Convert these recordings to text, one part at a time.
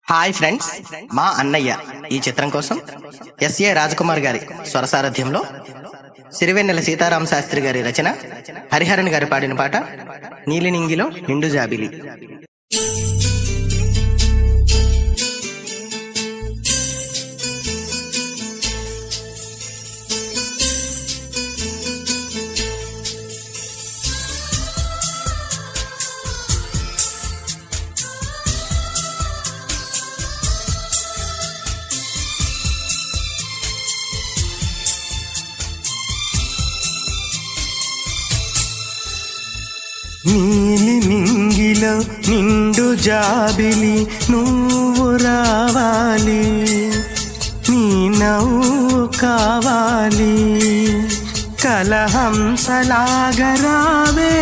Hi friends, మా అన్నయ్య ఈ చిత్రం కోసం ఎస్ఏ రాజకుమార్ గారి స్వరసారథ్యంలో సిరివెన్నెల సీతారామ శాస్త్రి గారి రచన, హరిహరన్ గారి పాడిన పాట నీలినింగిలో నిండు జాబిలి. నీలి నింగిలో నిండు జాబిలి నువ్వు రావాలి, నీ నవ్వు కావాలి, కలహంసలాగా రావే,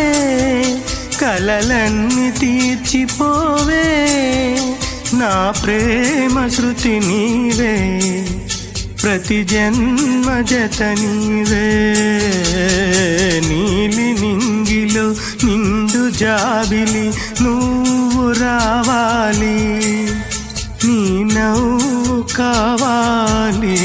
కలలన్నీ తీర్చిపోవే, నా ప్రేమ శృతి నీవే, ప్రతి జన్మ జత నీవే. నీలి నింగిలో నిండు జాబిలి నువ్వు రావాలి, నీ నవ్వు కావాలి.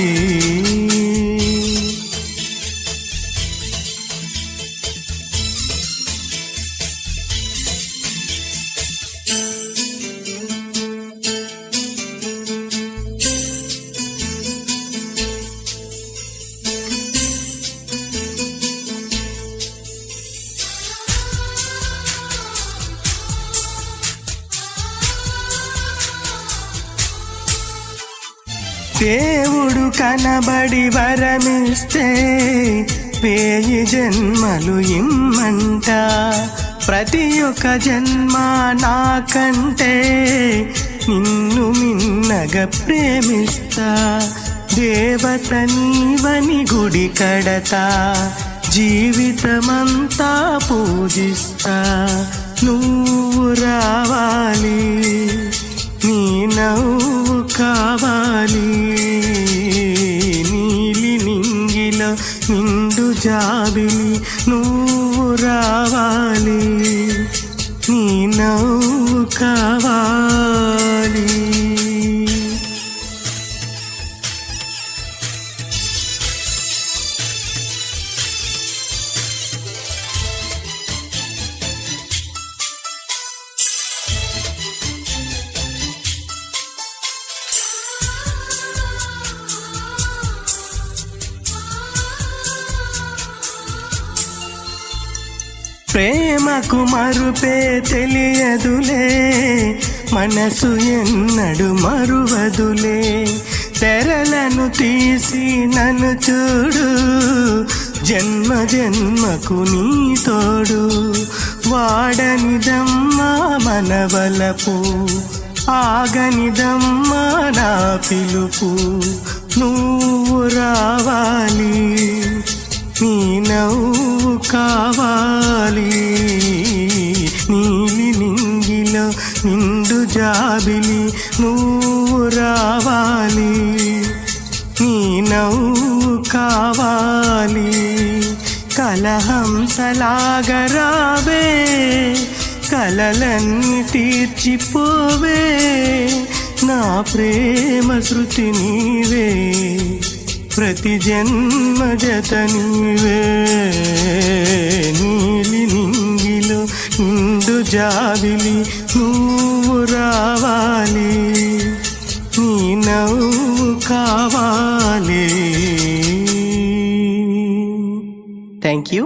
దేవుడు కనబడి వరమిస్తే వేయి జన్మలు ఇమ్మంట, ప్రతి ఒక్క జన్మ నాకంటే నిన్ను మిన్నగా ప్రేమిస్తా. దేవత నీవని గుడి కడతా, జీవితమంతా పూజిస్తా. నువ్వు రావాలి, నీ నవ్వు కావాలి, నీలి నింగిలో నిండు జాబిలి నువ్వు రావాలి, నీ నవ్వు కావాలి. ప్రేమకు మరుపే తెలియదులే, మనసు ఎన్నడు మరువదులే, తెరలను తీసి నన్ను చూడు, జన్మ జన్మకు నీ తోడు. వాడనిదమ్మా మనవలపు, ఆగనిదమ్మా నా పిలుపు. నువ్వు రావాలి, నీ నవ్వు కావాలి, నీలి నింగిలో నిండు జాబిలి నువ్వు రావాలి, నీ నవ్వు కావాలి, కలహంసలాగా రావే, కలలన్నీ తీర్చిపోవే, నా ప్రేమ శృతి నీవే, ప్రతి జన్మ జత నీవే. నీలి నింగిలో నిండు జాబిలి నువ్వు రావాలి, నీ నవ్వు కావాలి. Thank you.